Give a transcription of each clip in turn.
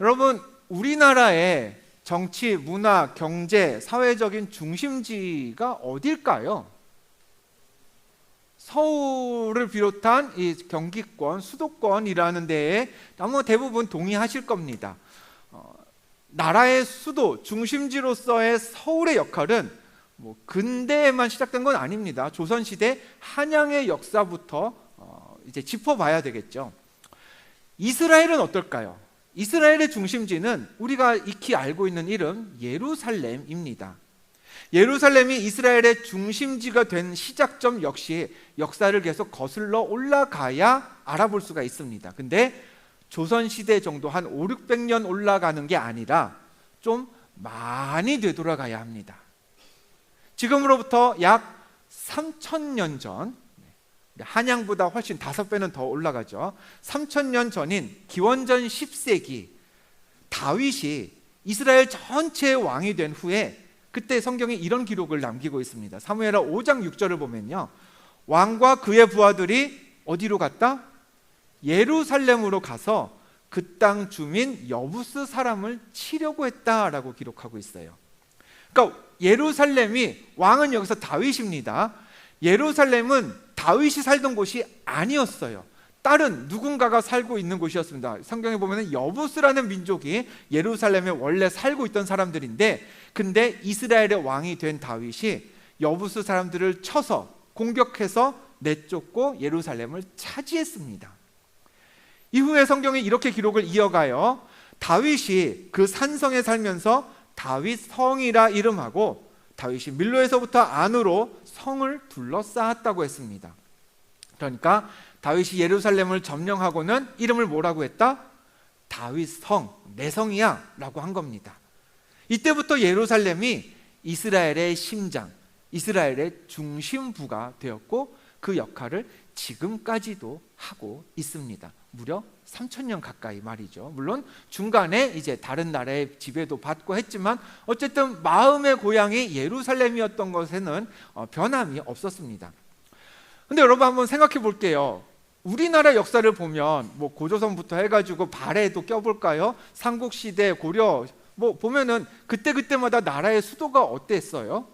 여러분, 우리나라의 정치, 문화, 경제, 사회적인 중심지가 어딜까요? 서울을 비롯한 이 경기권, 수도권이라는 데에 아마 대부분 동의하실 겁니다. 나라의 수도, 중심지로서의 서울의 역할은 근대에만 시작된 건 아닙니다. 조선시대 한양의 역사부터 이제 짚어봐야 되겠죠. 이스라엘은 어떨까요? 이스라엘의 중심지는 우리가 익히 알고 있는 이름 예루살렘입니다. 예루살렘이 이스라엘의 중심지가 된 시작점 역시 역사를 계속 거슬러 올라가야 알아볼 수가 있습니다. 근데 조선시대 정도 한 5, 600년 올라가는 게 아니라 좀 많이 되돌아가야 합니다. 지금으로부터 약 3000년 전, 한양보다 훨씬 5배는 더 올라가죠. 3000년 전인 기원전 10세기 다윗이 이스라엘 전체의 왕이 된 후에 그때 성경에 이런 기록을 남기고 있습니다. 사무엘하 5장 6절을 보면요, 왕과 그의 부하들이 어디로 갔다? 예루살렘으로 가서 그 땅 주민 여부스 사람을 치려고 했다라고 기록하고 있어요. 그러니까 예루살렘이, 왕은 여기서 다윗입니다. 예루살렘은 다윗이 살던 곳이 아니었어요. 다른 누군가가 살고 있는 곳이었습니다. 성경에 보면 여부스라는 민족이 예루살렘에 원래 살고 있던 사람들인데, 근데 이스라엘의 왕이 된 다윗이 여부스 사람들을 쳐서 공격해서 내쫓고 예루살렘을 차지했습니다. 이후에 성경이 이렇게 기록을 이어가요. 다윗이 그 산성에 살면서 다윗 성이라 이름하고 다윗이 밀로에서부터 안으로 성을 둘러싸았다고 했습니다. 그러니까 다윗이 예루살렘을 점령하고는 이름을 뭐라고 했다? 다윗 성, 내 성이야 라고 한 겁니다. 이때부터 예루살렘이 이스라엘의 심장, 이스라엘의 중심부가 되었고 그 역할을 지금까지도 하고 있습니다. 무려 3000년 가까이 말이죠. 물론 중간에 이제 다른 나라의 지배도 받고 했지만 어쨌든 마음의 고향이 예루살렘이었던 것에는 변함이 없었습니다. 근데 여러분 한번 생각해 볼게요. 우리나라 역사를 보면 고조선부터 해가지고 발해도 껴볼까요? 삼국시대, 고려 보면은 그때마다 나라의 수도가 어땠어요?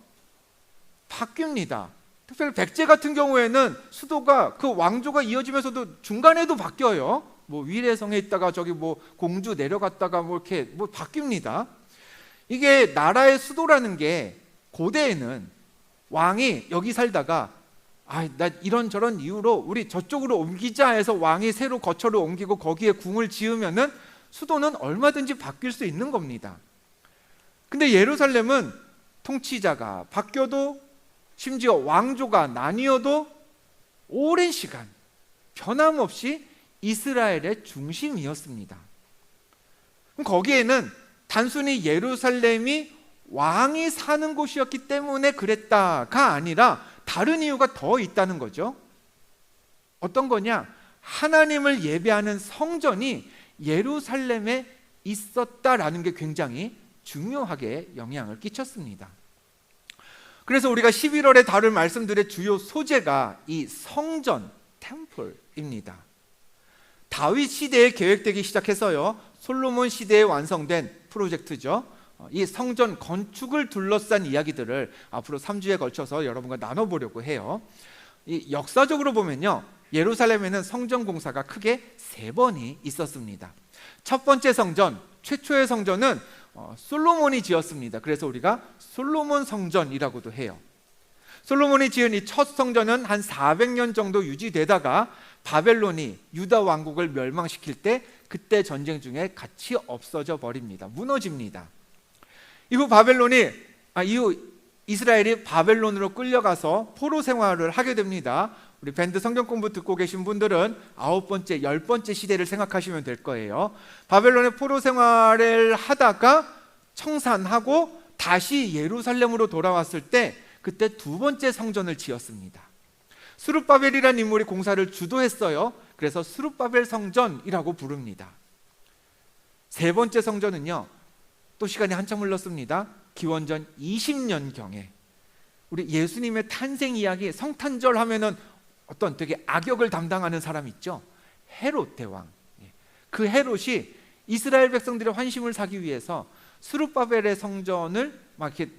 바뀝니다. 특별히 백제 같은 경우에는 수도가 그 왕조가 이어지면서도 중간에도 바뀌어요. 위례성에 있다가 저기 공주 내려갔다가 이렇게 바뀝니다. 이게 나라의 수도라는 게 고대에는 왕이 여기 살다가 나 이런저런 이유로 우리 저쪽으로 옮기자 해서 왕이 새로 거처를 옮기고 거기에 궁을 지으면은 수도는 얼마든지 바뀔 수 있는 겁니다. 근데 예루살렘은 통치자가 바뀌어도 심지어 왕조가 나뉘어도 오랜 시간 변함없이 이스라엘의 중심이었습니다. 그럼 거기에는 단순히 예루살렘이 왕이 사는 곳이었기 때문에 그랬다가 아니라 다른 이유가 더 있다는 거죠. 어떤 거냐? 하나님을 예배하는 성전이 예루살렘에 있었다라는 게 굉장히 중요하게 영향을 끼쳤습니다. 그래서 우리가 11월에 다룰 말씀들의 주요 소재가 이 성전, 템플입니다. 다윗 시대에 계획되기 시작해서요, 솔로몬 시대에 완성된 프로젝트죠. 이 성전 건축을 둘러싼 이야기들을 앞으로 3주에 걸쳐서 여러분과 나눠보려고 해요. 이 역사적으로 보면요, 예루살렘에는 성전 공사가 크게 3번이 있었습니다. 첫 번째 성전, 최초의 성전은 솔로몬이 지었습니다. 그래서 우리가 솔로몬 성전이라고도 해요. 솔로몬이 지은 이 첫 성전은 한 400년 정도 유지되다가 바벨론이 유다 왕국을 멸망시킬 때 그때 전쟁 중에 같이 없어져 버립니다. 무너집니다. 이후 이스라엘이 바벨론으로 끌려가서 포로 생활을 하게 됩니다. 우리 밴드 성경 공부 듣고 계신 분들은 9번째, 10번째 시대를 생각하시면 될 거예요. 바벨론의 포로 생활을 하다가 청산하고 다시 예루살렘으로 돌아왔을 때 그때 2번째 성전을 지었습니다. 스룹바벨이라는 인물이 공사를 주도했어요. 그래서 스룹바벨 성전이라고 부릅니다. 3번째 성전은요, 또 시간이 한참 흘렀습니다. 기원전 20년경에 우리 예수님의 탄생 이야기, 성탄절 하면은 어떤 되게 악역을 담당하는 사람 있죠? 헤롯 대왕. 그 헤롯이 이스라엘 백성들의 환심을 사기 위해서 스룹바벨의 성전을 막 이렇게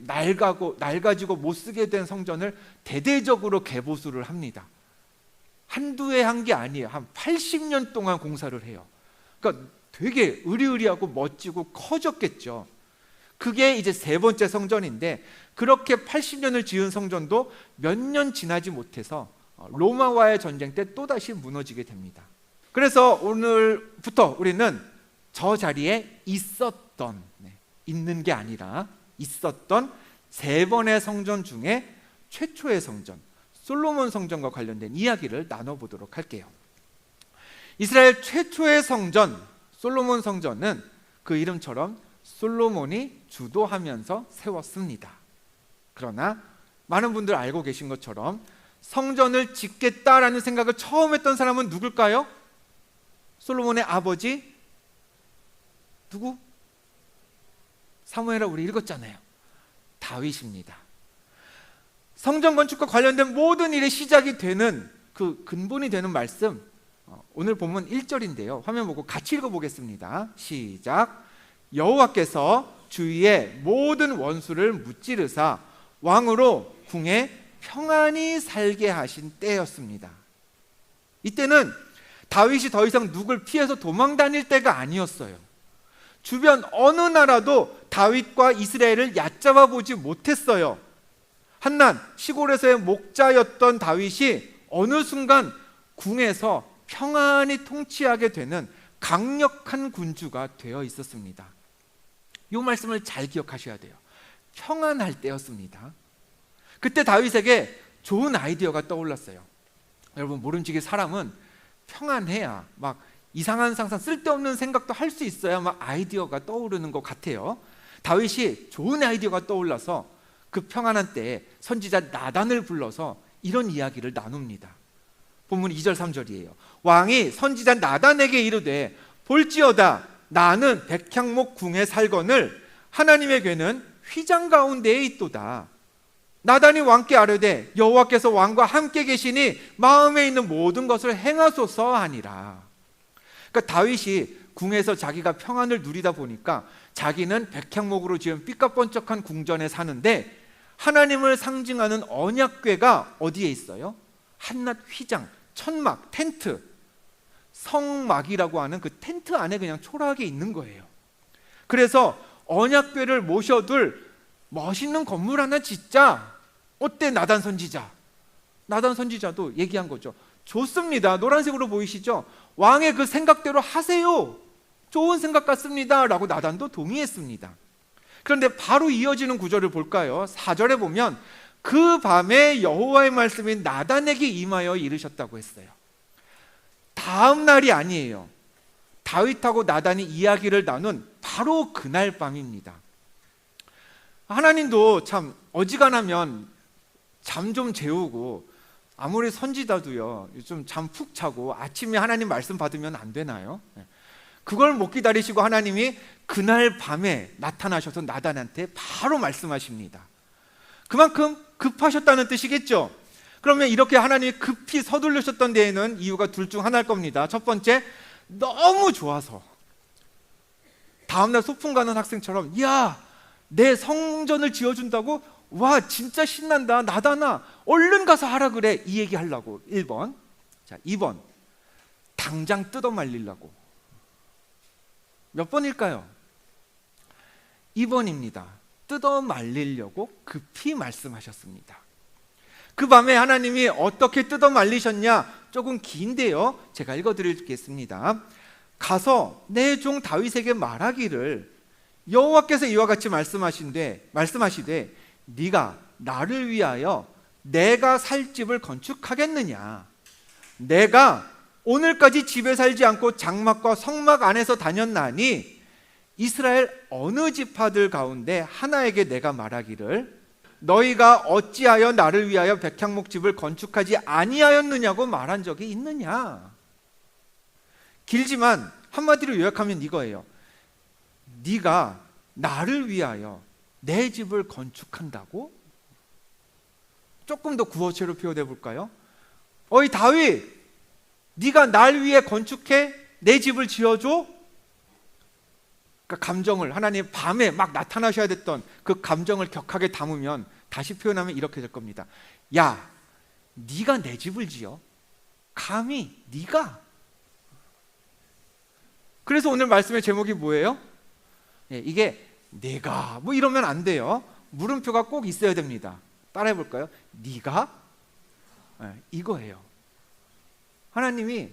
낡아지고 못 쓰게 된 성전을 대대적으로 개보수를 합니다. 한두 해 한 게 아니에요. 한 80년 동안 공사를 해요. 그러니까 되게 으리으리하고 멋지고 커졌겠죠. 그게 이제 세 번째 성전인데, 그렇게 80년을 지은 성전도 몇 년 지나지 못해서 로마와의 전쟁 때 또다시 무너지게 됩니다. 그래서 오늘부터 우리는 저 자리에 있었던, 있는 게 아니라 있었던 세 번의 성전 중에 최초의 성전, 솔로몬 성전과 관련된 이야기를 나눠보도록 할게요. 이스라엘 최초의 성전, 솔로몬 성전은 그 이름처럼 솔로몬이 주도하면서 세웠습니다. 그러나 많은 분들 알고 계신 것처럼 성전을 짓겠다라는 생각을 처음 했던 사람은 누굴까요? 솔로몬의 아버지 누구? 사무엘하 우리 읽었잖아요. 다윗입니다. 성전 건축과 관련된 모든 일의 시작이 되는 그 근본이 되는 말씀, 오늘 본문 1절인데요. 화면 보고 같이 읽어보겠습니다. 시작. 여호와께서 주위의 모든 원수를 무찌르사 왕으로 궁에 평안히 살게 하신 때였습니다. 이때는 다윗이 더 이상 누굴 피해서 도망 다닐 때가 아니었어요. 주변 어느 나라도 다윗과 이스라엘을 얕잡아 보지 못했어요. 한낱 시골에서의 목자였던 다윗이 어느 순간 궁에서 평안히 통치하게 되는 강력한 군주가 되어 있었습니다. 이 말씀을 잘 기억하셔야 돼요. 평안할 때였습니다. 그때 다윗에게 좋은 아이디어가 떠올랐어요. 여러분, 모름지기 사람은 평안해야 막 이상한 상상, 쓸데없는 생각도 할 수 있어야 막 아이디어가 떠오르는 것 같아요. 다윗이 좋은 아이디어가 떠올라서 그 평안한 때에 선지자 나단을 불러서 이런 이야기를 나눕니다. 본문 2절 3절이에요. 왕이 선지자 나단에게 이르되 볼지어다 나는 백향목 궁에 살거늘 하나님의 궤는 휘장 가운데에 있도다. 나단이 왕께 아뢰되 여호와께서 왕과 함께 계시니 마음에 있는 모든 것을 행하소서 하니라. 그러니까 다윗이 궁에서 자기가 평안을 누리다 보니까 자기는 백향목으로 지은 삐까번쩍한 궁전에 사는데 하나님을 상징하는 언약궤가 어디에 있어요? 한낱 휘장, 천막, 텐트, 성막이라고 하는 그 텐트 안에 그냥 초라하게 있는 거예요. 그래서 언약궤를 모셔둘 멋있는 건물 하나 짓자. 어때 나단 선지자? 나단 선지자도 얘기한 거죠. 좋습니다. 노란색으로 보이시죠? 왕의 그 생각대로 하세요. 좋은 생각 같습니다 라고 나단도 동의했습니다. 그런데 바로 이어지는 구절을 볼까요? 4절에 보면 그 밤에 여호와의 말씀이 나단에게 임하여 이르셨다고 했어요. 다음 날이 아니에요. 다윗하고 나단이 이야기를 나눈 바로 그날 밤입니다. 하나님도 참 어지간하면 잠 좀 재우고, 아무리 선지자도요 요즘 잠 푹 자고 아침에 하나님 말씀 받으면 안 되나요? 그걸 못 기다리시고 하나님이 그날 밤에 나타나셔서 나단한테 바로 말씀하십니다. 그만큼 급하셨다는 뜻이겠죠. 그러면 이렇게 하나님이 급히 서둘르셨던 데에는 이유가 둘 중 하나일 겁니다. 첫 번째, 너무 좋아서 다음날 소풍 가는 학생처럼 야, 내 성전을 지어준다고? 와, 진짜 신난다. 나다나 얼른 가서 하라 그래. 이 얘기 하려고. 1번. 자, 2번, 당장 뜯어 말리려고. 몇 번일까요? 2번입니다. 뜯어 말리려고 급히 말씀하셨습니다. 그 밤에 하나님이 어떻게 뜯어 말리셨냐? 조금 긴데요, 제가 읽어드리겠습니다. 가서 내 종 다윗에게 말하기를 여호와께서 이와 같이 말씀하시되 네가 나를 위하여 내가 살 집을 건축하겠느냐? 내가 오늘까지 집에 살지 않고 장막과 성막 안에서 다녔나니 이스라엘 어느 지파들 가운데 하나에게 내가 말하기를 너희가 어찌하여 나를 위하여 백향목 집을 건축하지 아니하였느냐고 말한 적이 있느냐? 길지만 한마디로 요약하면 이거예요. 네가 나를 위하여 내 집을 건축한다고? 조금 더 구어체로 표현해 볼까요? 어이 다윗, 네가 날 위해 건축해? 내 집을 지어줘? 그러니까 감정을 하나님 밤에 막 나타나셔야 됐던 그 감정을 격하게 담으면 다시 표현하면 이렇게 될 겁니다. 야, 네가 내 집을 지어? 감히 네가? 그래서 오늘 말씀의 제목이 뭐예요? 이게 내가 뭐 이러면 안 돼요. 물음표가 꼭 있어야 됩니다. 따라해 볼까요? 네가? 이거예요. 하나님이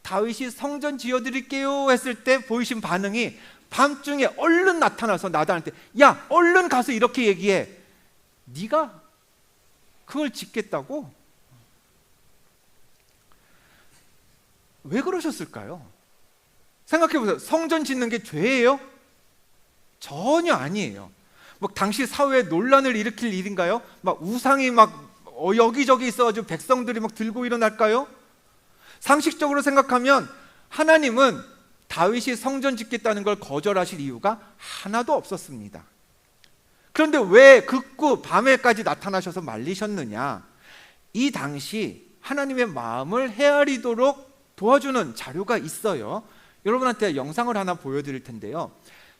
다윗이 성전 지어드릴게요 했을 때 보이신 반응이 밤중에 얼른 나타나서 나단한테 야, 얼른 가서 이렇게 얘기해. 네가 그걸 짓겠다고? 왜 그러셨을까요? 생각해보세요. 성전 짓는 게 죄예요? 전혀 아니에요. 뭐 당시 사회에 논란을 일으킬 일인가요? 막 우상이 막 여기저기 있어가지고 백성들이 막 들고 일어날까요? 상식적으로 생각하면 하나님은 다윗이 성전 짓겠다는 걸 거절하실 이유가 하나도 없었습니다. 그런데 왜 극구 밤에까지 나타나셔서 말리셨느냐? 이 당시 하나님의 마음을 헤아리도록 도와주는 자료가 있어요. 여러분한테 영상을 하나 보여드릴 텐데요.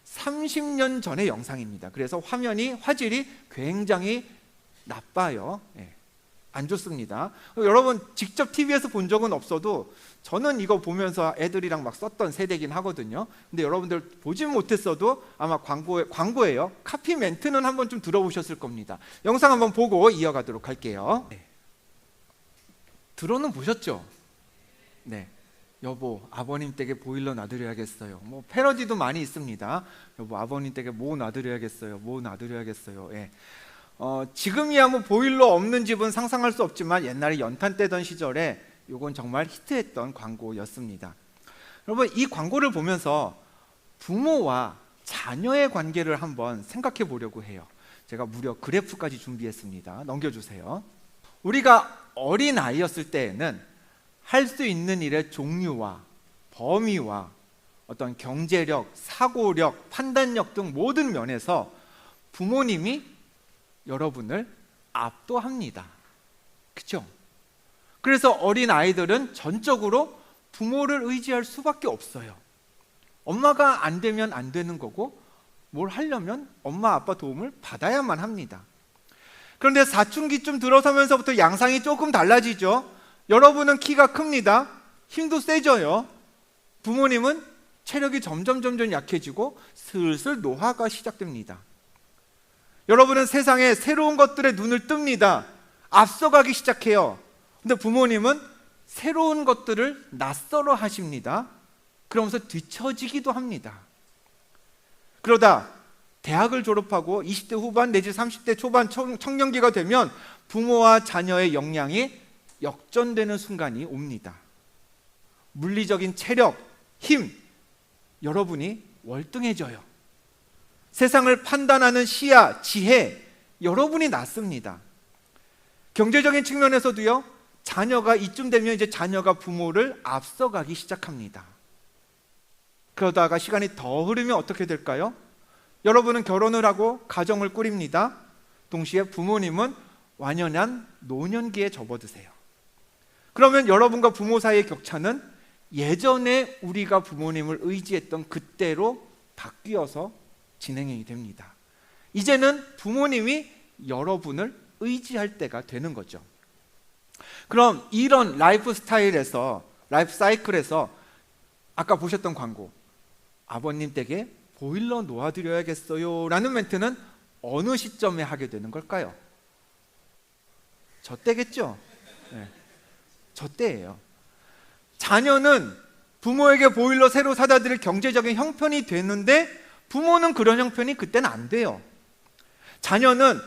30년 전의 영상입니다. 그래서 화질이 굉장히 나빠요. 안 좋습니다. 여러분 직접 TV에서 본 적은 없어도 저는 이거 보면서 애들이랑 막 썼던 세대긴 하거든요. 근데 여러분들 보지 못했어도 아마 광고예요. 카피 멘트는 한번 좀 들어보셨을 겁니다. 영상 한번 보고 이어가도록 할게요. 들어는 보셨죠? 네. 여보, 아버님 댁에 보일러 놔드려야겠어요. 뭐 패러디도 많이 있습니다. 여보, 아버님 댁에 뭐 놔드려야겠어요. 뭐 놔드려야겠어요. 지금이야 뭐 보일러 없는 집은 상상할 수 없지만 옛날에 연탄 떼던 시절에 이건 정말 히트했던 광고였습니다. 여러분, 이 광고를 보면서 부모와 자녀의 관계를 한번 생각해 보려고 해요. 제가 무려 그래프까지 준비했습니다. 넘겨주세요. 우리가 어린 아이였을 때에는 할 수 있는 일의 종류와 범위와 어떤 경제력, 사고력, 판단력 등 모든 면에서 부모님이 여러분을 압도합니다. 그렇죠? 그래서 어린 아이들은 전적으로 부모를 의지할 수밖에 없어요. 엄마가 안 되면 안 되는 거고 뭘 하려면 엄마 아빠 도움을 받아야만 합니다. 그런데 사춘기쯤 들어서면서부터 양상이 조금 달라지죠. 여러분은 키가 큽니다. 힘도 세져요. 부모님은 체력이 점점 약해지고 슬슬 노화가 시작됩니다. 여러분은 세상에 새로운 것들에 눈을 뜹니다. 앞서가기 시작해요. 근데 부모님은 새로운 것들을 낯설어 하십니다. 그러면서 뒤처지기도 합니다. 그러다 대학을 졸업하고 20대 후반 내지 30대 초반 청년기가 되면 부모와 자녀의 역량이 역전되는 순간이 옵니다. 물리적인 체력, 힘, 여러분이 월등해져요. 세상을 판단하는 시야, 지혜, 여러분이 낮습니다. 경제적인 측면에서도요, 자녀가 이쯤 되면 이제 자녀가 부모를 앞서가기 시작합니다. 그러다가 시간이 더 흐르면 어떻게 될까요? 여러분은 결혼을 하고 가정을 꾸립니다. 동시에 부모님은 완연한 노년기에 접어드세요. 그러면 여러분과 부모 사이의 격차는 예전에 우리가 부모님을 의지했던 그때로 바뀌어서 진행이 됩니다. 이제는 부모님이 여러분을 의지할 때가 되는 거죠. 그럼 이런 라이프 사이클에서 아까 보셨던 광고, 아버님 댁에 보일러 놓아드려야겠어요 라는 멘트는 어느 시점에 하게 되는 걸까요? 저 때겠죠? 네. 저 때예요. 자녀는 부모에게 보일러 새로 사다 드릴 경제적인 형편이 되는데 부모는 그런 형편이 그때는 안 돼요. 자녀는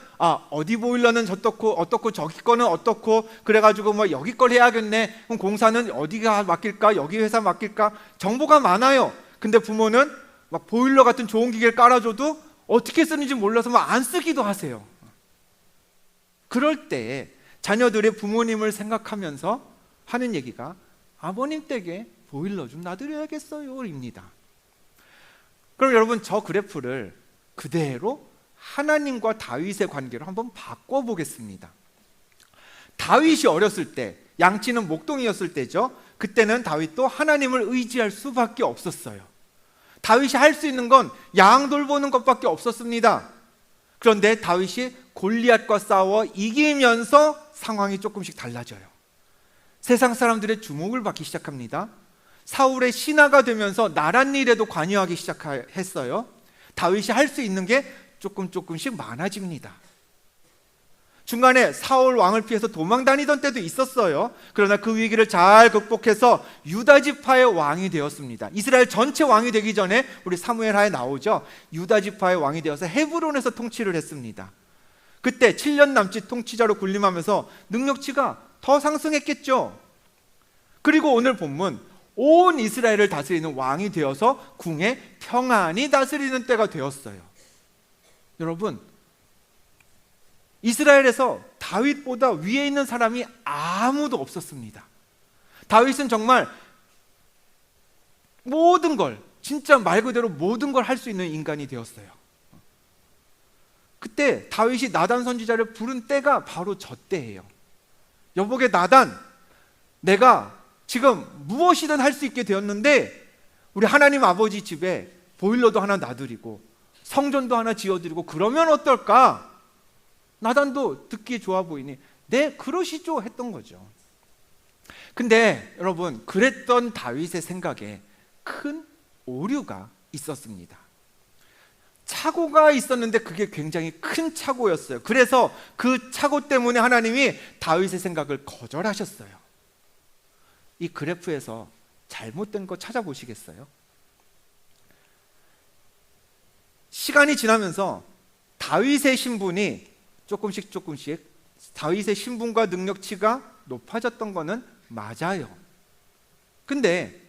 어디 보일러는 어떻고 저기 거는 어떻고 그래가지고 뭐 여기 걸 해야겠네. 그럼 공사는 어디가 맡길까? 여기 회사 맡길까? 정보가 많아요. 근데 부모는 막 보일러 같은 좋은 기계를 깔아줘도 어떻게 쓰는지 몰라서 막 안 쓰기도 하세요. 그럴 때 자녀들의 부모님을 생각하면서 하는 얘기가 아버님 댁에 보일러 좀 놔드려야겠어요 입니다. 그럼 여러분, 저 그래프를 그대로 하나님과 다윗의 관계로 한번 바꿔보겠습니다. 다윗이 어렸을 때, 양치는 목동이었을 때죠. 그때는 다윗도 하나님을 의지할 수밖에 없었어요. 다윗이 할 수 있는 건 양 돌보는 것밖에 없었습니다. 그런데 다윗이 골리앗과 싸워 이기면서 상황이 조금씩 달라져요. 세상 사람들의 주목을 받기 시작합니다. 사울의 신하가 되면서 나란 일에도 관여하기 시작했어요. 다윗이 할 수 있는 게 조금씩 많아집니다. 중간에 사울 왕을 피해서 도망 다니던 때도 있었어요. 그러나 그 위기를 잘 극복해서 유다 지파의 왕이 되었습니다. 이스라엘 전체 왕이 되기 전에 우리 사무엘하에 나오죠. 유다 지파의 왕이 되어서 헤브론에서 통치를 했습니다. 그때 7년 남짓 통치자로 군림하면서 능력치가 더 상승했겠죠. 그리고 오늘 본문, 온 이스라엘을 다스리는 왕이 되어서 궁에 평안히 다스리는 때가 되었어요. 여러분, 이스라엘에서 다윗보다 위에 있는 사람이 아무도 없었습니다. 다윗은 정말 모든 걸, 진짜 말 그대로 모든 걸 할 수 있는 인간이 되었어요. 그때 다윗이 나단 선지자를 부른 때가 바로 저 때예요. 여보게 나단, 내가 지금 무엇이든 할 수 있게 되었는데 우리 하나님 아버지 집에 보일러도 하나 놔드리고 성전도 하나 지어드리고 그러면 어떨까? 나단도 듣기에 좋아 보이니 네, 그러시죠 했던 거죠. 근데 여러분, 그랬던 다윗의 생각에 큰 오류가 있었습니다. 착오가 있었는데 그게 굉장히 큰 착오였어요. 그래서 그 착오 때문에 하나님이 다윗의 생각을 거절하셨어요. 이 그래프에서 잘못된 거 찾아보시겠어요? 시간이 지나면서 다윗의 신분이 조금씩 다윗의 신분과 능력치가 높아졌던 거는 맞아요. 근데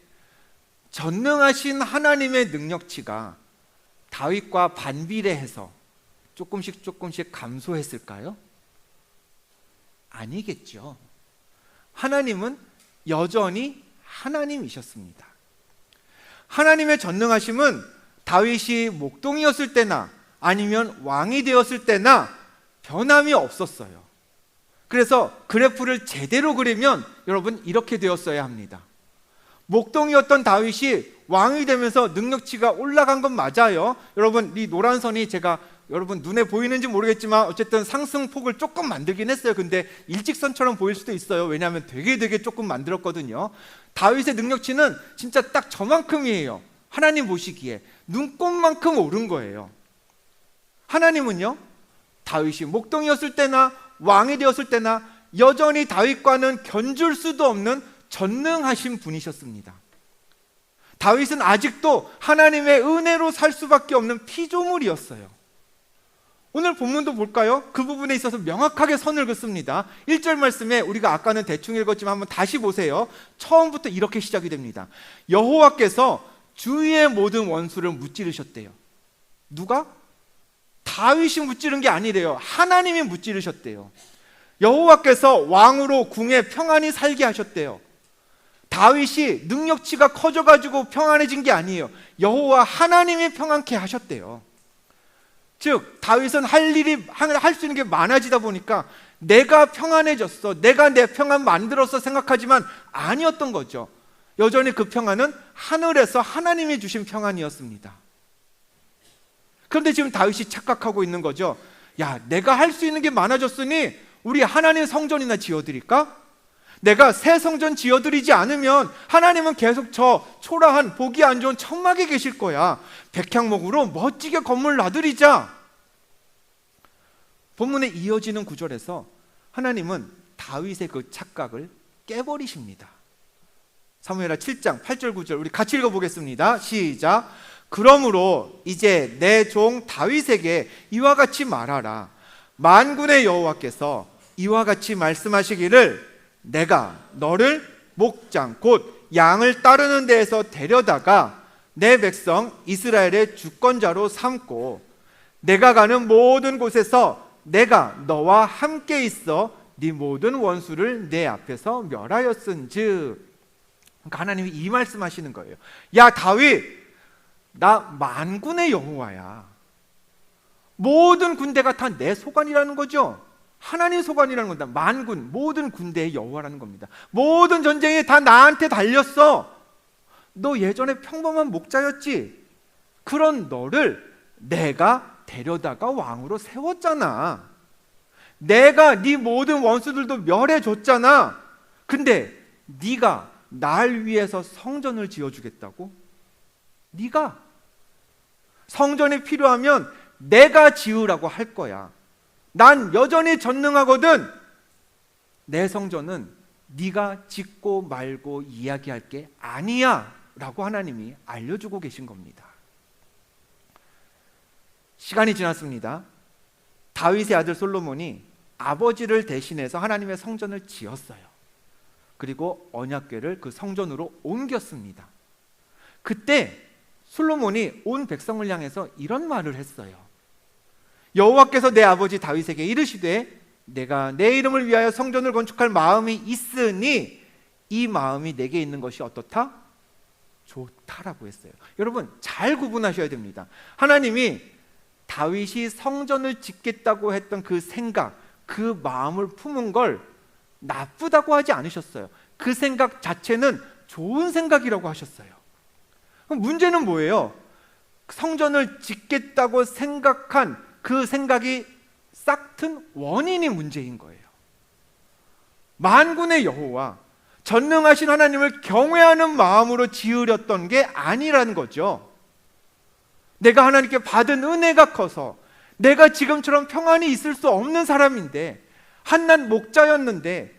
전능하신 하나님의 능력치가 다윗과 반비례해서 조금씩 감소했을까요? 아니겠죠. 하나님은 여전히 하나님이셨습니다. 하나님의 전능하심은 다윗이 목동이었을 때나 아니면 왕이 되었을 때나 변함이 없었어요. 그래서 그래프를 제대로 그리면 여러분 이렇게 되었어야 합니다. 목동이었던 다윗이 왕이 되면서 능력치가 올라간 건 맞아요. 여러분, 이 노란 선이 제가 여러분 눈에 보이는지 모르겠지만 어쨌든 상승폭을 조금 만들긴 했어요. 근데 일직선처럼 보일 수도 있어요. 왜냐하면 되게 조금 만들었거든요. 다윗의 능력치는 진짜 딱 저만큼이에요. 하나님 보시기에 눈곱만큼 오른 거예요. 하나님은요, 다윗이 목동이었을 때나 왕이 되었을 때나 여전히 다윗과는 견줄 수도 없는 전능하신 분이셨습니다. 다윗은 아직도 하나님의 은혜로 살 수밖에 없는 피조물이었어요. 오늘 본문도 볼까요? 그 부분에 있어서 명확하게 선을 긋습니다. 1절 말씀에 우리가 아까는 대충 읽었지만 한번 다시 보세요. 처음부터 이렇게 시작이 됩니다. 여호와께서 주위의 모든 원수를 무찌르셨대요. 누가? 다윗이 무찌른 게 아니래요. 하나님이 무찌르셨대요. 여호와께서 왕으로 궁에 평안히 살게 하셨대요. 다윗이 능력치가 커져가지고 평안해진 게 아니에요. 여호와 하나님이 평안케 하셨대요. 즉 다윗은 할 수 있는 게 많아지다 보니까 내가 평안해졌어, 내가 내 평안 만들었어 생각하지만 아니었던 거죠. 여전히 그 평안은 하늘에서 하나님이 주신 평안이었습니다. 그런데 지금 다윗이 착각하고 있는 거죠. 야, 내가 할 수 있는 게 많아졌으니 우리 하나님 성전이나 지어드릴까? 내가 새 성전 지어드리지 않으면 하나님은 계속 저 초라한 보기 안 좋은 천막에 계실 거야. 백향목으로 멋지게 건물 놔드리자. 본문에 이어지는 구절에서 하나님은 다윗의 그 착각을 깨버리십니다. 사무엘하 7장 8절 9절 우리 같이 읽어보겠습니다. 시작. 그러므로 이제 내 종 다윗에게 이와 같이 말하라. 만군의 여호와께서 이와 같이 말씀하시기를 내가 너를 목장 곧 양을 따르는 데에서 데려다가 내 백성 이스라엘의 주권자로 삼고 내가 가는 모든 곳에서 내가 너와 함께 있어 네 모든 원수를 내 앞에서 멸하였은즉. 그러니까 하나님이 이 말씀하시는 거예요. 야 다윗, 나 만군의 여호와야. 모든 군대가 다 내 소관이라는 거죠. 하나님 소관이라는 겁니다. 만군, 모든 군대의 여호와라는 겁니다. 모든 전쟁이 다 나한테 달렸어. 너 예전에 평범한 목자였지? 그런 너를 내가 데려다가 왕으로 세웠잖아. 내가 네 모든 원수들도 멸해줬잖아. 근데 네가 날 위해서 성전을 지어주겠다고? 네가 성전이 필요하면 내가 지으라고 할 거야. 난 여전히 전능하거든. 내 성전은 네가 짓고 말고 이야기할 게 아니야 라고 하나님이 알려주고 계신 겁니다. 시간이 지났습니다. 다윗의 아들 솔로몬이 아버지를 대신해서 하나님의 성전을 지었어요. 그리고 언약궤를 그 성전으로 옮겼습니다. 그때 솔로몬이 온 백성을 향해서 이런 말을 했어요. 여호와께서 내 아버지 다윗에게 이르시되 내가 내 이름을 위하여 성전을 건축할 마음이 있으니 이 마음이 내게 있는 것이 어떻다? 좋다라고 했어요. 여러분 잘 구분하셔야 됩니다. 하나님이 다윗이 성전을 짓겠다고 했던 그 생각, 그 마음을 품은 걸 나쁘다고 하지 않으셨어요. 그 생각 자체는 좋은 생각이라고 하셨어요. 그럼 문제는 뭐예요? 성전을 짓겠다고 생각한 그 생각이 싹튼 원인이 문제인 거예요. 만군의 여호와, 전능하신 하나님을 경외하는 마음으로 지으렸던 게 아니라는 거죠. 내가 하나님께 받은 은혜가 커서 내가 지금처럼 평안히 있을 수 없는 사람인데, 한낱 목자였는데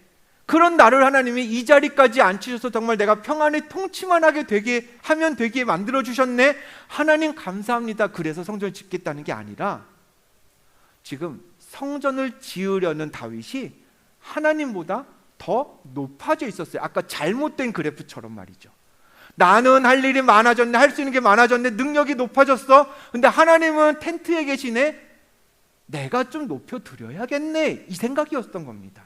그런 나를 하나님이 이 자리까지 앉히셔서 정말 내가 평안히 통치만 하게 되게 하면 되게 만들어 주셨네. 하나님 감사합니다. 그래서 성전을 짓겠다는 게 아니라 지금 성전을 지으려는 다윗이 하나님보다 더 높아져 있었어요. 아까 잘못된 그래프처럼 말이죠. 나는 할 일이 많아졌네, 할 수 있는 게 많아졌네, 능력이 높아졌어. 근데 하나님은 텐트에 계시네. 내가 좀 높여드려야겠네, 이 생각이었던 겁니다.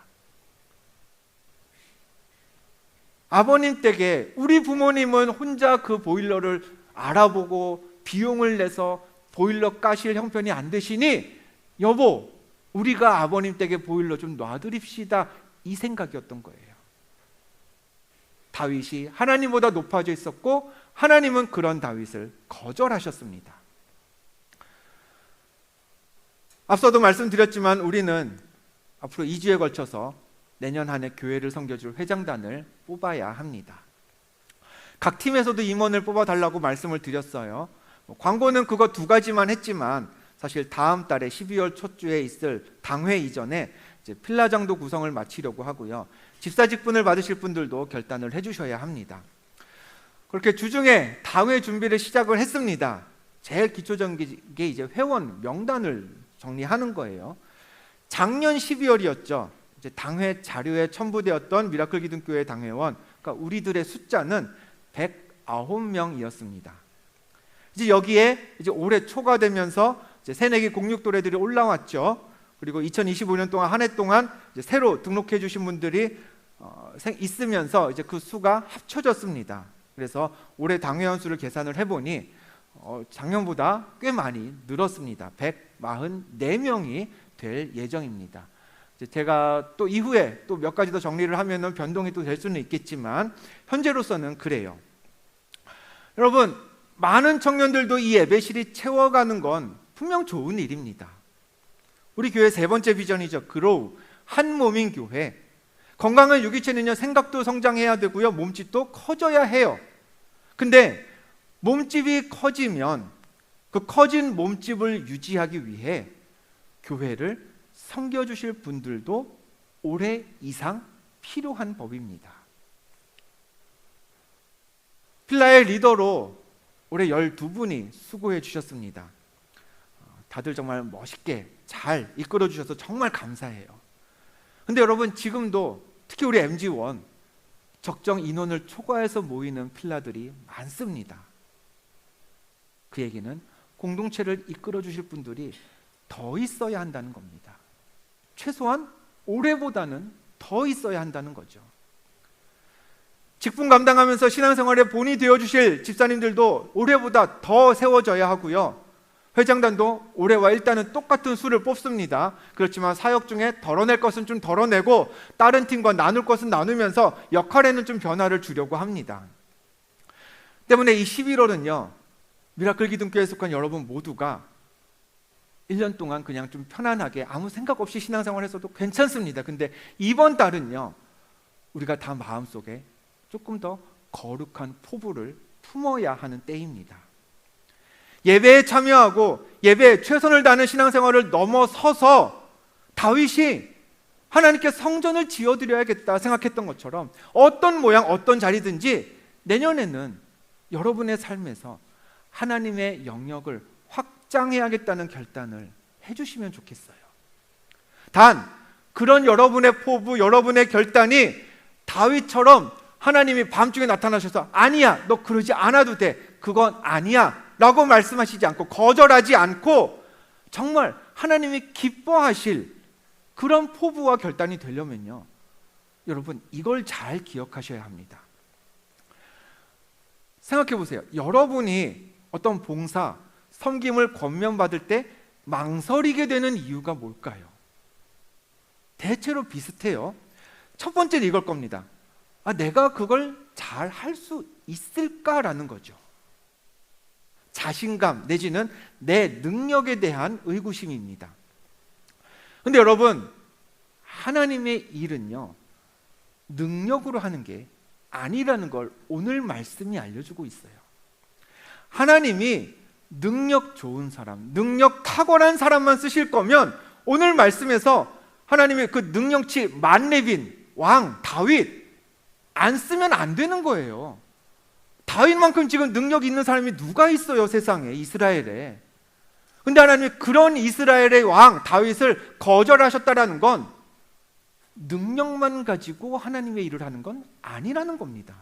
아버님 댁에 우리 부모님은 혼자 그 보일러를 알아보고 비용을 내서 보일러 까실 형편이 안 되시니 여보, 우리가 아버님 댁에 보일러 좀 놔드립시다, 이 생각이었던 거예요. 다윗이 하나님보다 높아져 있었고 하나님은 그런 다윗을 거절하셨습니다. 앞서도 말씀드렸지만 우리는 앞으로 2주에 걸쳐서 내년 한 해 교회를 섬겨줄 회장단을 뽑아야 합니다. 각 팀에서도 임원을 뽑아달라고 말씀을 드렸어요. 광고는 그거 2가지만 했지만 사실 다음 달에 12월 첫 주에 있을 당회 이전에 이제 필라장도 구성을 마치려고 하고요. 집사 직분을 받으실 분들도 결단을 해주셔야 합니다. 그렇게 주중에 당회 준비를 시작을 했습니다. 제일 기초적인 게 이제 회원 명단을 정리하는 거예요. 작년 12월이었죠. 이제 당회 자료에 첨부되었던 미라클 기둥교회 당회원, 그러니까 우리들의 숫자는 109명이었습니다. 이제 여기에 이제 올해 초가 되면서 이제 새내기 공육도래들이 올라왔죠. 그리고 2025년 동안 한 해 동안 이제 새로 등록해 주신 분들이 있으면서 이제 그 수가 합쳐졌습니다. 그래서 올해 당회원 수를 계산을 해보니 작년보다 꽤 많이 늘었습니다. 144명이 될 예정입니다. 제가 또 이후에 또 몇 가지 더 정리를 하면은 변동이 또 될 수는 있겠지만 현재로서는 그래요. 여러분, 많은 청년들도 이 예배실이 채워가는 건 분명 좋은 일입니다. 우리 교회 3번째 비전이죠. 그로우, 한 몸인 교회. 건강한 유기체는요, 생각도 성장해야 되고요, 몸집도 커져야 해요. 근데 몸집이 커지면 그 커진 몸집을 유지하기 위해 교회를 섬겨주실 분들도 올해 이상 필요한 법입니다. 필라의 리더로 올해 12분이 수고해 주셨습니다. 다들 정말 멋있게 잘 이끌어 주셔서 정말 감사해요. 근데 여러분, 지금도 특히 우리 MG1 적정 인원을 초과해서 모이는 필라들이 많습니다. 그 얘기는 공동체를 이끌어 주실 분들이 더 있어야 한다는 겁니다. 최소한 올해보다는 더 있어야 한다는 거죠. 직분 감당하면서 신앙생활에 본이 되어주실 집사님들도 올해보다 더 세워져야 하고요. 회장단도 올해와 일단은 똑같은 수를 뽑습니다. 그렇지만 사역 중에 덜어낼 것은 좀 덜어내고 다른 팀과 나눌 것은 나누면서 역할에는 좀 변화를 주려고 합니다. 때문에 이 11월은요, 미라클 기독교에 속한 여러분 모두가 1년 동안 그냥 좀 편안하게 아무 생각 없이 신앙생활 했어도 괜찮습니다. 근데 이번 달은요, 우리가 다 마음속에 조금 더 거룩한 포부를 품어야 하는 때입니다. 예배에 참여하고 예배에 최선을 다하는 신앙생활을 넘어서서 다윗이 하나님께 성전을 지어드려야겠다 생각했던 것처럼 어떤 모양 어떤 자리든지 내년에는 여러분의 삶에서 하나님의 영역을 확장해야겠다는 결단을 해주시면 좋겠어요. 단 그런 여러분의 포부, 여러분의 결단이 다윗처럼 하나님이 밤중에 나타나셔서 아니야, 너 그러지 않아도 돼, 그건 아니야 라고 말씀하시지 않고 거절하지 않고 정말 하나님이 기뻐하실 그런 포부와 결단이 되려면요, 여러분 이걸 잘 기억하셔야 합니다. 생각해 보세요. 여러분이 어떤 봉사, 섬김을 권면받을 때 망설이게 되는 이유가 뭘까요? 대체로 비슷해요. 첫 번째는 이걸 겁니다. 내가 그걸 잘 할 수 있을까라는 거죠. 자신감 내지는 내 능력에 대한 의구심입니다. 근데 여러분, 하나님의 일은요, 능력으로 하는 게 아니라는 걸 오늘 말씀이 알려주고 있어요. 하나님이 능력 좋은 사람, 능력 탁월한 사람만 쓰실 거면 오늘 말씀에서 하나님의 그 능력치 만렙인 왕 다윗 안 쓰면 안 되는 거예요. 다윗만큼 지금 능력 있는 사람이 누가 있어요, 세상에, 이스라엘에. 근데 하나님이 그런 이스라엘의 왕 다윗을 거절하셨다라는 건 능력만 가지고 하나님의 일을 하는 건 아니라는 겁니다.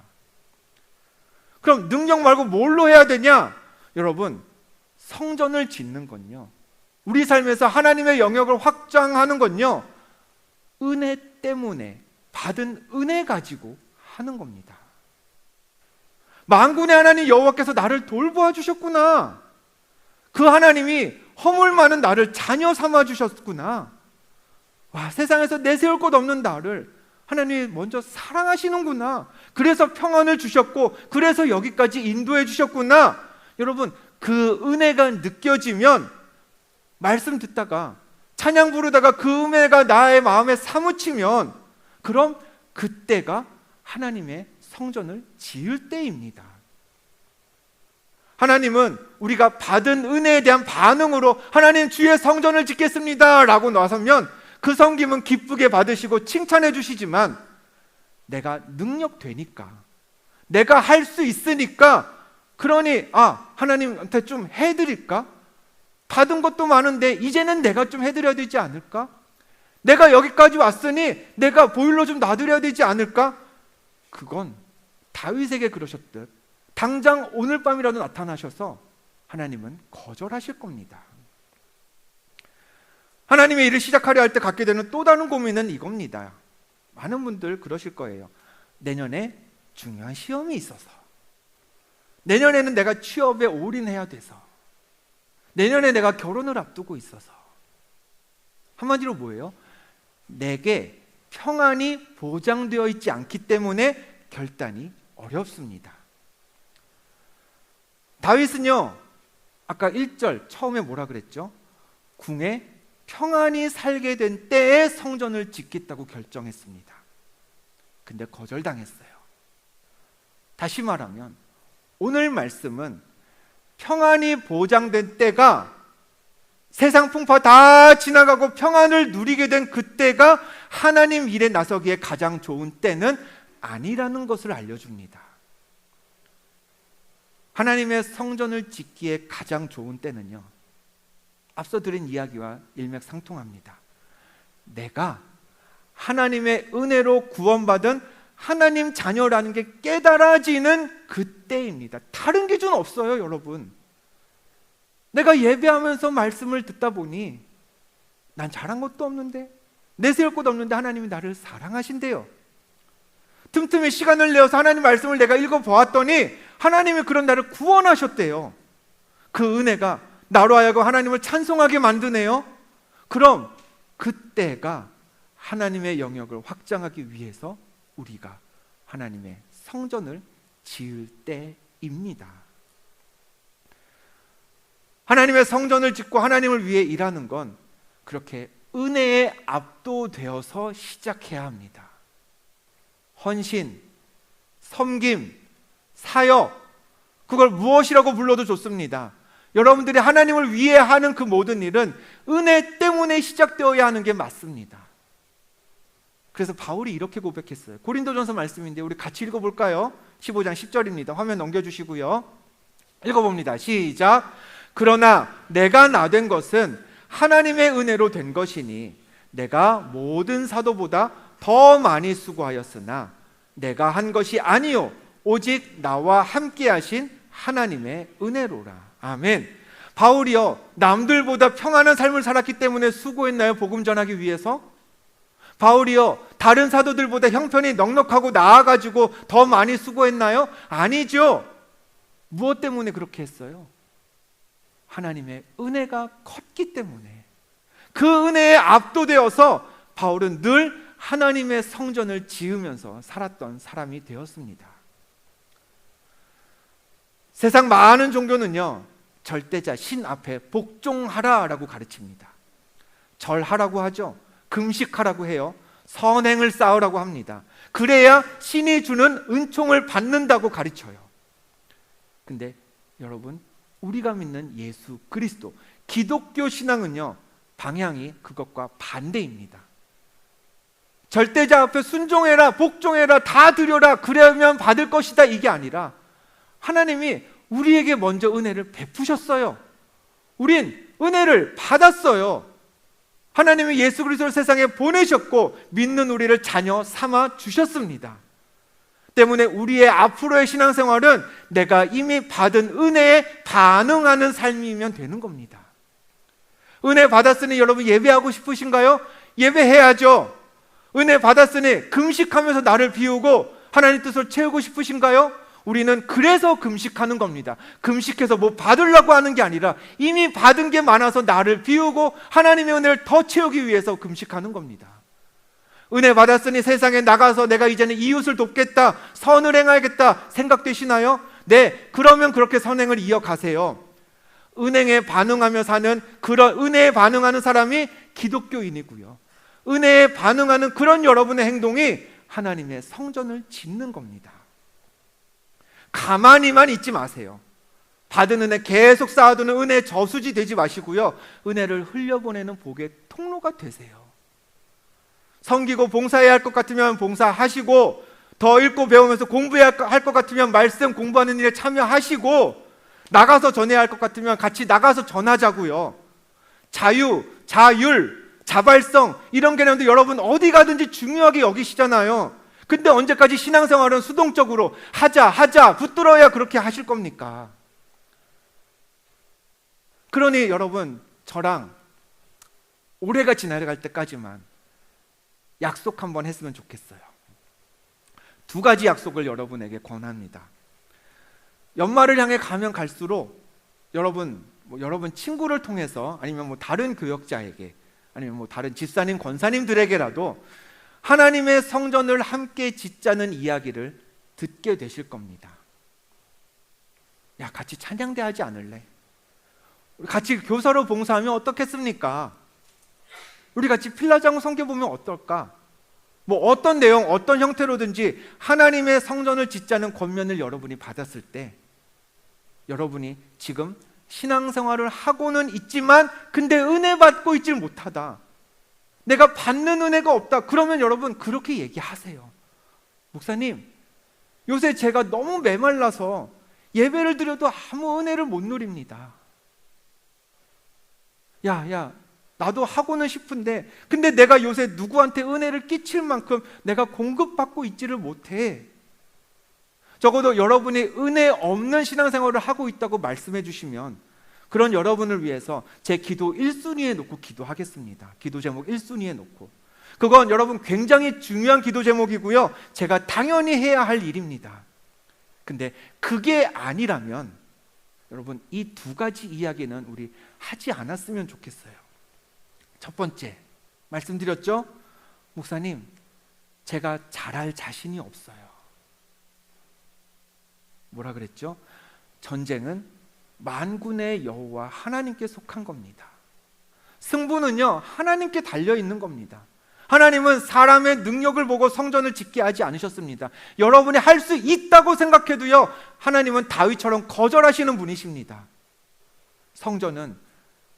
그럼 능력 말고 뭘로 해야 되냐? 여러분, 성전을 짓는 건요, 우리 삶에서 하나님의 영역을 확장하는 건요, 은혜 때문에 받은 은혜 가지고 하는 겁니다. 만군의 하나님 여호와께서 나를 돌보아 주셨구나. 그 하나님이 허물 많은 나를 자녀 삼아 주셨구나. 와, 세상에서 내세울 것 없는 나를 하나님이 먼저 사랑하시는구나. 그래서 평안을 주셨고 그래서 여기까지 인도해 주셨구나. 여러분, 그 은혜가 느껴지면 말씀 듣다가 찬양 부르다가 그 은혜가 나의 마음에 사무치면 그럼 그때가 하나님의 성전을 지을 때입니다. 하나님은 우리가 받은 은혜에 대한 반응으로 하나님 주의 성전을 짓겠습니다 라고 나서면 그 섬김은 기쁘게 받으시고 칭찬해 주시지만 내가 능력 되니까, 내가 할 수 있으니까, 그러니 하나님한테 좀 해드릴까? 받은 것도 많은데 이제는 내가 좀 해드려야 되지 않을까? 내가 여기까지 왔으니 내가 보일러 좀 놔드려야 되지 않을까? 그건 다윗에게 그러셨듯 당장 오늘 밤이라도 나타나셔서 하나님은 거절하실 겁니다. 하나님의 일을 시작하려 할 때 갖게 되는 또 다른 고민은 이겁니다. 많은 분들 그러실 거예요. 내년에 중요한 시험이 있어서, 내년에는 내가 취업에 올인해야 돼서, 내년에 내가 결혼을 앞두고 있어서. 한마디로 뭐예요? 내게 평안이 보장되어 있지 않기 때문에 결단이 어렵습니다. 다윗은요, 아까 1절 처음에 뭐라 그랬죠? 궁에 평안히 살게 된 때에 성전을 짓겠다고 결정했습니다. 근데 거절당했어요. 다시 말하면 오늘 말씀은 평안이 보장된 때가, 세상 풍파 다 지나가고 평안을 누리게 된 그때가 하나님 일에 나서기에 가장 좋은 때는 아니라는 것을 알려줍니다. 하나님의 성전을 짓기에 가장 좋은 때는요, 앞서 드린 이야기와 일맥상통합니다. 내가 하나님의 은혜로 구원받은 하나님 자녀라는 게 깨달아지는 그때입니다. 다른 기준 없어요, 여러분. 내가 예배하면서 말씀을 듣다 보니 난 잘한 것도 없는데, 내세울 것도 없는데 하나님이 나를 사랑하신대요. 틈틈이 시간을 내어서 하나님 말씀을 내가 읽어보았더니 하나님이 그런 나를 구원하셨대요. 그 은혜가 나로 하여금 하나님을 찬송하게 만드네요. 그럼 그때가 하나님의 영역을 확장하기 위해서 우리가 하나님의 성전을 지을 때입니다. 하나님의 성전을 짓고 하나님을 위해 일하는 건 그렇게 은혜에 압도되어서 시작해야 합니다. 헌신, 섬김, 사역, 그걸 무엇이라고 불러도 좋습니다. 여러분들이 하나님을 위해 하는 그 모든 일은 은혜 때문에 시작되어야 하는 게 맞습니다. 그래서 바울이 이렇게 고백했어요. 고린도전서 말씀인데 우리 같이 읽어볼까요? 15장 10절입니다. 화면 넘겨주시고요. 읽어봅니다. 시작. 그러나 내가 나된 것은 하나님의 은혜로 된 것이니 내가 모든 사도보다 더 많이 수고하였으나 내가 한 것이 아니요 오직 나와 함께 하신 하나님의 은혜로라. 아멘. 바울이요, 남들보다 평안한 삶을 살았기 때문에 수고했나요? 복음 전하기 위해서? 바울이요, 다른 사도들보다 형편이 넉넉하고 나아가지고 더 많이 수고했나요? 아니죠. 무엇 때문에 그렇게 했어요? 하나님의 은혜가 컸기 때문에. 그 은혜에 압도되어서 바울은 늘 하나님의 성전을 지으면서 살았던 사람이 되었습니다. 세상 많은 종교는요, 절대자 신 앞에 복종하라라고 가르칩니다. 절하라고 하죠. 금식하라고 해요. 선행을 쌓으라고 합니다. 그래야 신이 주는 은총을 받는다고 가르쳐요. 근데 여러분, 우리가 믿는 예수 그리스도, 기독교 신앙은요, 방향이 그것과 반대입니다. 절대자 앞에 순종해라, 복종해라, 다 드려라, 그러면 받을 것이다, 이게 아니라 하나님이 우리에게 먼저 은혜를 베푸셨어요. 우린 은혜를 받았어요. 하나님이 예수 그리스도를 세상에 보내셨고 믿는 우리를 자녀 삼아 주셨습니다. 때문에 우리의 앞으로의 신앙생활은 내가 이미 받은 은혜에 반응하는 삶이면 되는 겁니다. 은혜 받았으니 여러분 예배하고 싶으신가요? 예배해야죠. 은혜 받았으니 금식하면서 나를 비우고 하나님 뜻을 채우고 싶으신가요? 우리는 그래서 금식하는 겁니다. 금식해서 뭐 받으려고 하는 게 아니라 이미 받은 게 많아서 나를 비우고 하나님의 은혜를 더 채우기 위해서 금식하는 겁니다. 은혜 받았으니 세상에 나가서 내가 이제는 이웃을 돕겠다, 선을 행하겠다 생각되시나요? 네, 그러면 그렇게 선행을 이어가세요. 은행에 반응하며 사는 그런 은혜에 반응하는 사람이 기독교인이고요. 은혜에 반응하는 그런 여러분의 행동이 하나님의 성전을 짓는 겁니다. 가만히만 있지 마세요. 받은 은혜 계속 쌓아두는 은혜 저수지 되지 마시고요. 은혜를 흘려보내는 복의 통로가 되세요. 섬기고 봉사해야 할 것 같으면 봉사하시고, 더 읽고 배우면서 공부해야 할 것 같으면 말씀 공부하는 일에 참여하시고, 나가서 전해야 할 것 같으면 같이 나가서 전하자고요. 자유, 자율, 자발성 이런 개념도 여러분 어디 가든지 중요하게 여기시잖아요. 근데 언제까지 신앙생활은 수동적으로 하자 붙들어야 그렇게 하실 겁니까? 그러니 여러분, 저랑 올해가 지나갈 때까지만 약속 한번 했으면 좋겠어요. 두 가지 약속을 여러분에게 권합니다. 연말을 향해 가면 갈수록 여러분 친구를 통해서 아니면 다른 교역자에게 아니면 다른 집사님, 권사님들에게라도 하나님의 성전을 함께 짓자는 이야기를 듣게 되실 겁니다. 야, 같이 찬양대 하지 않을래? 우리 같이 교사로 봉사하면 어떻겠습니까? 우리 같이 필라장 섬겨보면 어떨까? 어떤 내용, 어떤 형태로든지 하나님의 성전을 짓자는 권면을 여러분이 받았을 때 여러분이 지금 신앙생활을 하고는 있지만 근데 은혜 받고 있질 못하다, 내가 받는 은혜가 없다, 그러면 여러분 그렇게 얘기하세요. 목사님, 요새 제가 너무 메말라서 예배를 드려도 아무 은혜를 못 누립니다. 야, 나도 하고는 싶은데 근데 내가 요새 누구한테 은혜를 끼칠 만큼 내가 공급받고 있지를 못해. 적어도 여러분이 은혜 없는 신앙생활을 하고 있다고 말씀해 주시면 그런 여러분을 위해서 제 기도 1순위에 놓고 기도하겠습니다. 기도 제목 1순위에 놓고. 그건 여러분 굉장히 중요한 기도 제목이고요, 제가 당연히 해야 할 일입니다. 근데 그게 아니라면 여러분 이 두 가지 이야기는 우리 하지 않았으면 좋겠어요. 첫 번째, 말씀드렸죠? 목사님, 제가 잘할 자신이 없어요. 뭐라 그랬죠? 전쟁은 만군의 여호와 하나님께 속한 겁니다. 승부는요, 하나님께 달려 있는 겁니다. 하나님은 사람의 능력을 보고 성전을 짓게 하지 않으셨습니다. 여러분이 할 수 있다고 생각해도요, 하나님은 다윗처럼 거절하시는 분이십니다. 성전은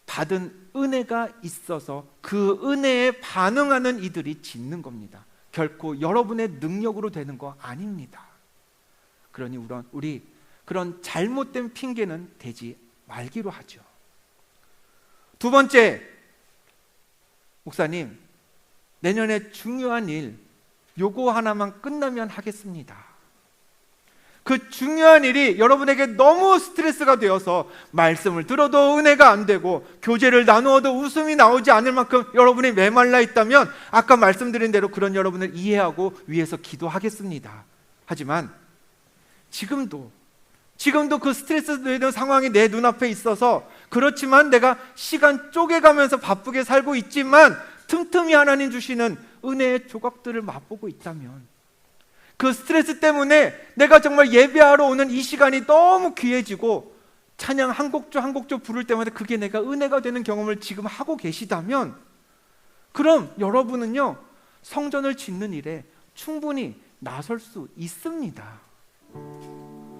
받은 은혜가 있어서 그 은혜에 반응하는 이들이 짓는 겁니다. 결코 여러분의 능력으로 되는 거 아닙니다. 그러니 우리 그런 잘못된 핑계는 대지 말기로 하죠. 두 번째, 목사님, 내년에 중요한 일 요거 하나만 끝나면 하겠습니다. 그 중요한 일이 여러분에게 너무 스트레스가 되어서 말씀을 들어도 은혜가 안 되고 교제를 나누어도 웃음이 나오지 않을 만큼 여러분이 메말라 있다면 아까 말씀드린 대로 그런 여러분을 이해하고 위해서 기도하겠습니다. 하지만 지금도 그 스트레스 되는 상황이 내 눈앞에 있어서, 그렇지만 내가 시간 쪼개가면서 바쁘게 살고 있지만 틈틈이 하나님 주시는 은혜의 조각들을 맛보고 있다면, 그 스트레스 때문에 내가 정말 예배하러 오는 이 시간이 너무 귀해지고 찬양 한 곡조 부를 때마다 그게 내가 은혜가 되는 경험을 지금 하고 계시다면, 그럼 여러분은요, 성전을 짓는 일에 충분히 나설 수 있습니다.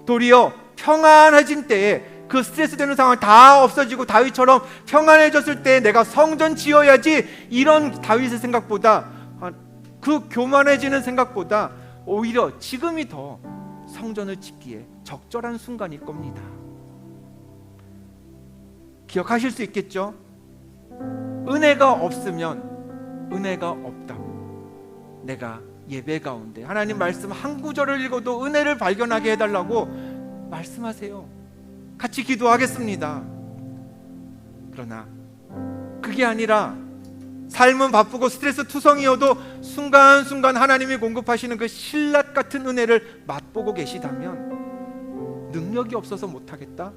도리어 평안해진 때에, 그 스트레스 되는 상황 다 없어지고 다윗처럼 평안해졌을 때 내가 성전 지어야지, 이런 다윗의 생각보다, 그 교만해지는 생각보다 오히려 지금이 더 성전을 짓기에 적절한 순간일 겁니다. 기억하실 수 있겠죠? 은혜가 없으면 은혜가 없다고, 내가 예배 가운데 하나님 말씀 한 구절을 읽어도 은혜를 발견하게 해달라고 말씀하세요. 같이 기도하겠습니다. 그러나 그게 아니라 삶은 바쁘고 스트레스 투성이어도 순간순간 하나님이 공급하시는 그 신라 같은 은혜를 맛보고 계시다면, 능력이 없어서 못하겠다,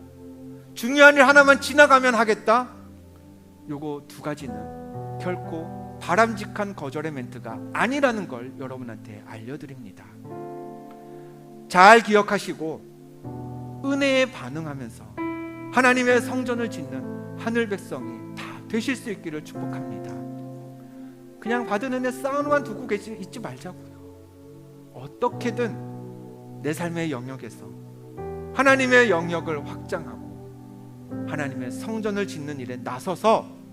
중요한 일 하나만 지나가면 하겠다, 요거 두 가지는 결코 바람직한 거절의 멘트가 아니라는 걸 여러분한테 알려드립니다. 잘 기억하시고 은혜에 반응하면서 하나님의 성전을 짓는 하늘 백성이 다 되실 수 있기를 축복합니다. 그냥 받은 은혜 쌓아놓아 두고 있지 말자고요. 어떻게든 내 삶의 영역에서 하나님의 영역을 확장하고 하나님의 성전을 짓는 일에 나서서,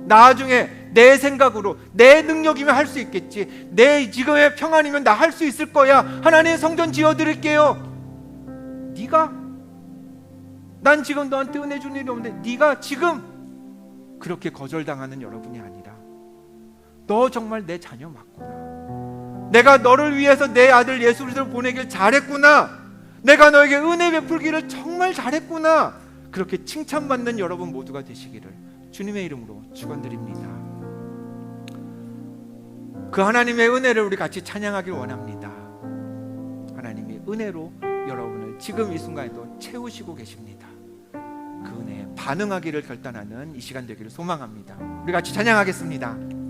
나중에 내 생각으로 내 능력이면 할 수 있겠지, 내 지금의 평안이면 나 할 수 있을 거야, 하나님의 성전 지어드릴게요. 난 지금 너한테 은혜 준 일이 없는데 네가 지금 그렇게 거절당하는 여러분이 아니라, 너 정말 내 자녀 맞구나, 내가 너를 위해서 내 아들 예수 그리스도를 보내길 잘했구나, 내가 너에게 은혜 베풀기를 정말 잘했구나, 그렇게 칭찬받는 여러분 모두가 되시기를 주님의 이름으로 축원드립니다. 그 하나님의 은혜를 우리 같이 찬양하길 원합니다. 하나님이 은혜로 여러분을 지금 이 순간에도 채우시고 계십니다. 그 은혜에 반응하기를 결단하는 이 시간 되기를 소망합니다. 우리 같이 찬양하겠습니다.